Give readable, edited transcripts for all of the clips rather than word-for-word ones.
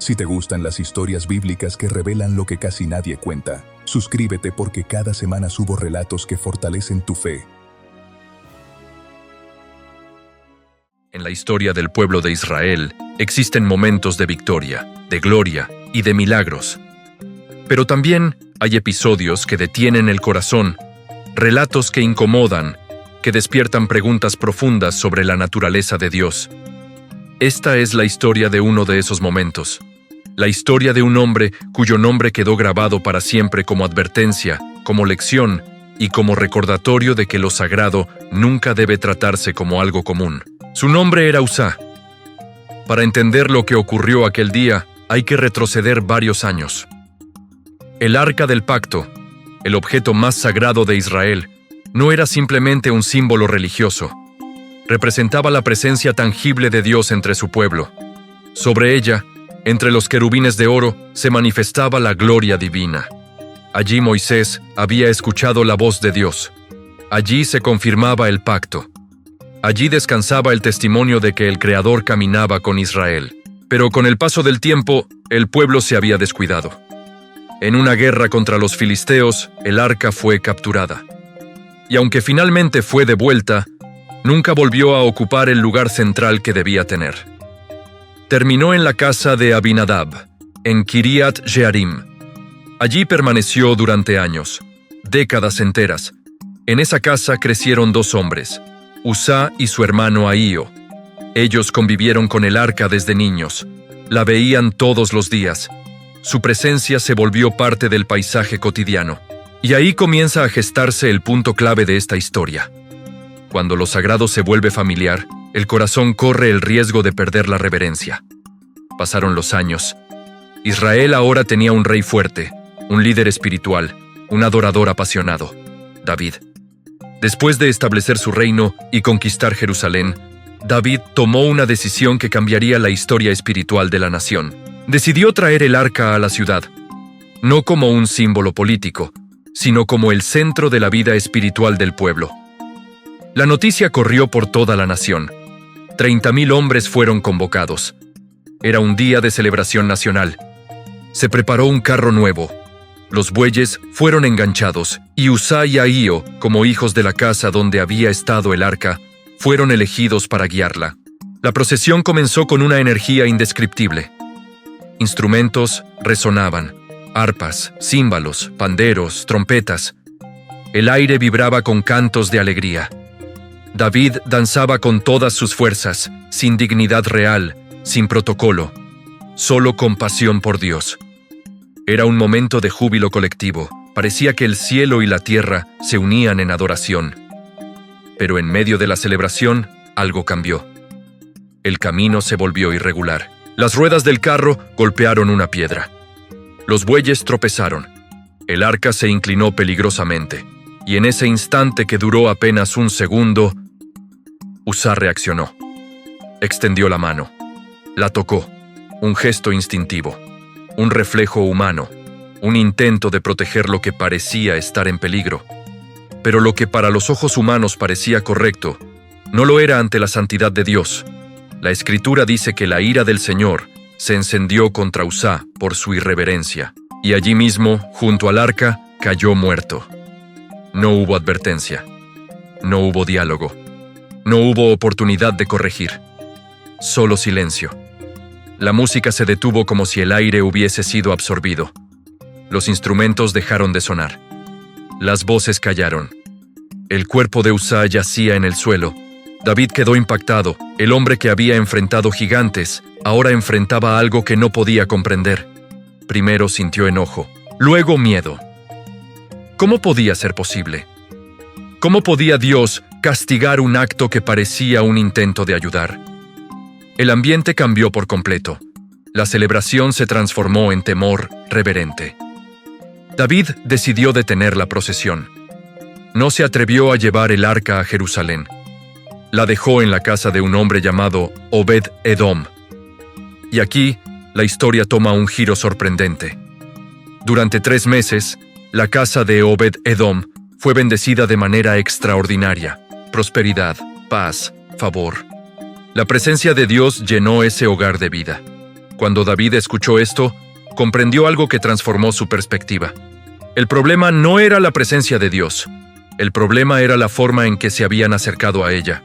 Si te gustan las historias bíblicas que revelan lo que casi nadie cuenta, suscríbete porque cada semana subo relatos que fortalecen tu fe. En la historia del pueblo de Israel existen momentos de victoria, de gloria y de milagros. Pero también hay episodios que detienen el corazón, relatos que incomodan, que despiertan preguntas profundas sobre la naturaleza de Dios. Esta es la historia de uno de esos momentos. La historia de un hombre cuyo nombre quedó grabado para siempre como advertencia, como lección y como recordatorio de que lo sagrado nunca debe tratarse como algo común. Su nombre era Uzá. Para entender lo que ocurrió aquel día, hay que retroceder varios años. El Arca del Pacto, el objeto más sagrado de Israel, no era simplemente un símbolo religioso. Representaba la presencia tangible de Dios entre su pueblo. Sobre ella, entre los querubines de oro, se manifestaba la gloria divina. Allí Moisés había escuchado la voz de Dios. Allí se confirmaba el pacto. Allí descansaba el testimonio de que el Creador caminaba con Israel. Pero con el paso del tiempo, el pueblo se había descuidado. En una guerra contra los filisteos, el arca fue capturada. Y aunque finalmente fue devuelta, nunca volvió a ocupar el lugar central que debía tener. Terminó en la casa de Abinadab, en Kiriat Jearim. Allí permaneció durante años, décadas enteras. En esa casa crecieron dos hombres, Uzá y su hermano Ahío. Ellos convivieron con el arca desde niños. La veían todos los días. Su presencia se volvió parte del paisaje cotidiano. Y ahí comienza a gestarse el punto clave de esta historia. Cuando lo sagrado se vuelve familiar, el corazón corre el riesgo de perder la reverencia. Pasaron los años. Israel ahora tenía un rey fuerte, un líder espiritual, un adorador apasionado, David. Después de establecer su reino y conquistar Jerusalén, David tomó una decisión que cambiaría la historia espiritual de la nación. Decidió traer el arca a la ciudad, no como un símbolo político, sino como el centro de la vida espiritual del pueblo. La noticia corrió por toda la nación. 30,000 hombres fueron convocados. Era un día de celebración nacional. Se preparó un carro nuevo. Los bueyes fueron enganchados y Uzá y Ahío, como hijos de la casa donde había estado el arca, fueron elegidos para guiarla. La procesión comenzó con una energía indescriptible. Instrumentos resonaban, arpas, címbalos, panderos, trompetas. El aire vibraba con cantos de alegría. David danzaba con todas sus fuerzas, sin dignidad real, sin protocolo, solo con pasión por Dios. Era un momento de júbilo colectivo. Parecía que el cielo y la tierra se unían en adoración. Pero en medio de la celebración, algo cambió. El camino se volvió irregular. Las ruedas del carro golpearon una piedra. Los bueyes tropezaron. El arca se inclinó peligrosamente. Y en ese instante que duró apenas un segundo, Uzá reaccionó. Extendió la mano. La tocó. Un gesto instintivo. Un reflejo humano, un intento de proteger lo que parecía estar en peligro. Pero lo que para los ojos humanos parecía correcto, no lo era ante la santidad de Dios. La Escritura dice que la ira del Señor se encendió contra Uzá por su irreverencia, y allí mismo, junto al arca, cayó muerto. No hubo advertencia, no hubo diálogo, no hubo oportunidad de corregir, solo silencio. La música se detuvo como si el aire hubiese sido absorbido. Los instrumentos dejaron de sonar. Las voces callaron. El cuerpo de Uzá yacía en el suelo. David quedó impactado. El hombre que había enfrentado gigantes, ahora enfrentaba algo que no podía comprender. Primero sintió enojo, luego miedo. ¿Cómo podía ser posible? ¿Cómo podía Dios castigar un acto que parecía un intento de ayudar? El ambiente cambió por completo. La celebración se transformó en temor reverente. David decidió detener la procesión. No se atrevió a llevar el arca a Jerusalén. La dejó en la casa de un hombre llamado Obed-Edom. Y aquí, la historia toma un giro sorprendente. Durante 3 meses, la casa de Obed-Edom fue bendecida de manera extraordinaria. Prosperidad, paz, favor. La presencia de Dios llenó ese hogar de vida. Cuando David escuchó esto, comprendió algo que transformó su perspectiva. El problema no era la presencia de Dios. El problema era la forma en que se habían acercado a ella.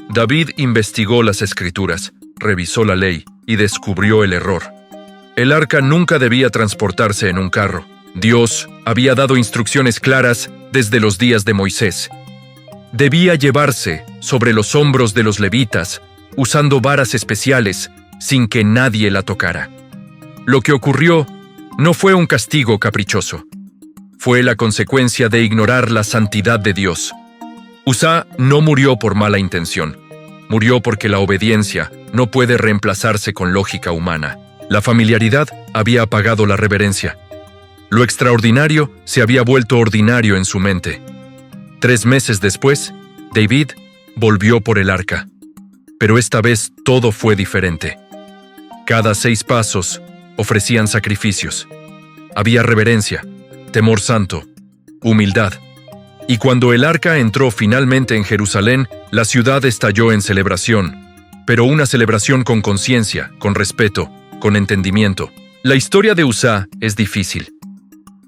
David investigó las Escrituras, revisó la ley y descubrió el error. El arca nunca debía transportarse en un carro. Dios había dado instrucciones claras desde los días de Moisés. Debía llevarse sobre los hombros de los levitas, usando varas especiales, sin que nadie la tocara. Lo que ocurrió no fue un castigo caprichoso. Fue la consecuencia de ignorar la santidad de Dios. Uzá no murió por mala intención. Murió porque la obediencia no puede reemplazarse con lógica humana. La familiaridad había apagado la reverencia. Lo extraordinario se había vuelto ordinario en su mente. 3 meses después, David volvió por el arca. Pero esta vez todo fue diferente. Cada 6 pasos ofrecían sacrificios. Había reverencia, temor santo, humildad. Y cuando el arca entró finalmente en Jerusalén, la ciudad estalló en celebración, pero una celebración con conciencia, con respeto, con entendimiento. La historia de Uzá es difícil.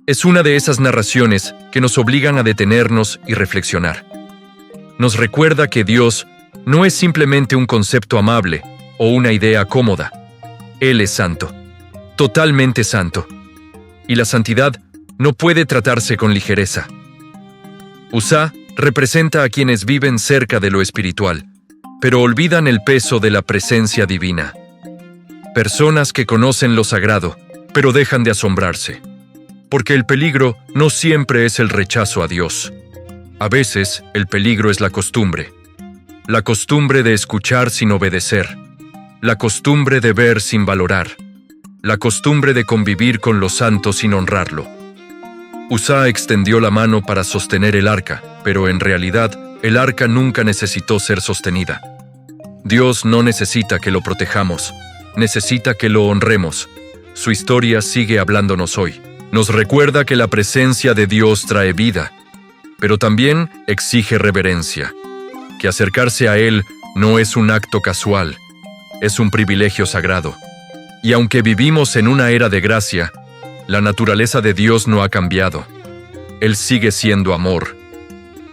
Es una de esas narraciones que nos obligan a detenernos y reflexionar. Nos recuerda que Dios no es simplemente un concepto amable o una idea cómoda. Él es santo, totalmente santo. Y la santidad no puede tratarse con ligereza. Uzá representa a quienes viven cerca de lo espiritual, pero olvidan el peso de la presencia divina. Personas que conocen lo sagrado, pero dejan de asombrarse. Porque el peligro no siempre es el rechazo a Dios. A veces, el peligro es la costumbre. La costumbre de escuchar sin obedecer. La costumbre de ver sin valorar. La costumbre de convivir con lo santo sin honrarlo. Uzá extendió la mano para sostener el arca, pero en realidad, el arca nunca necesitó ser sostenida. Dios no necesita que lo protejamos, necesita que lo honremos. Su historia sigue hablándonos hoy. Nos recuerda que la presencia de Dios trae vida, pero también exige reverencia, que acercarse a Él no es un acto casual, es un privilegio sagrado. Y aunque vivimos en una era de gracia, la naturaleza de Dios no ha cambiado. Él sigue siendo amor,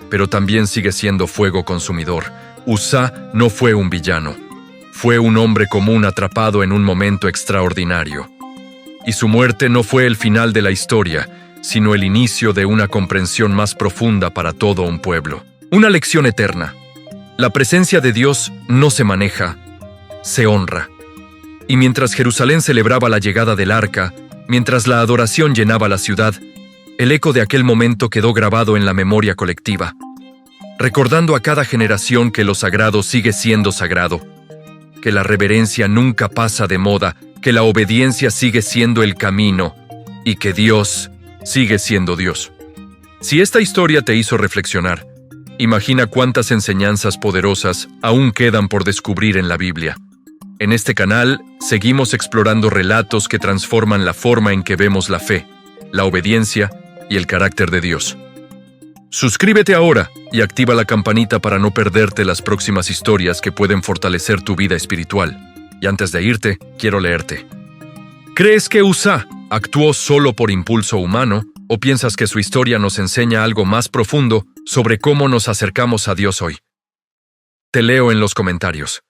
pero también sigue siendo fuego consumidor. Uzá no fue un villano, fue un hombre común atrapado en un momento extraordinario. Y su muerte no fue el final de la historia, sino el inicio de una comprensión más profunda para todo un pueblo. Una lección eterna. La presencia de Dios no se maneja, se honra. Y mientras Jerusalén celebraba la llegada del arca, mientras la adoración llenaba la ciudad, el eco de aquel momento quedó grabado en la memoria colectiva, recordando a cada generación que lo sagrado sigue siendo sagrado, que la reverencia nunca pasa de moda, que la obediencia sigue siendo el camino y que Dios sigue siendo Dios. Si esta historia te hizo reflexionar, imagina cuántas enseñanzas poderosas aún quedan por descubrir en la Biblia. En este canal seguimos explorando relatos que transforman la forma en que vemos la fe, la obediencia y el carácter de Dios. Suscríbete ahora y activa la campanita para no perderte las próximas historias que pueden fortalecer tu vida espiritual. Y antes de irte, quiero leerte. ¿Crees que Uzá actuó solo por impulso humano o piensas que su historia nos enseña algo más profundo sobre cómo nos acercamos a Dios hoy? Te leo en los comentarios.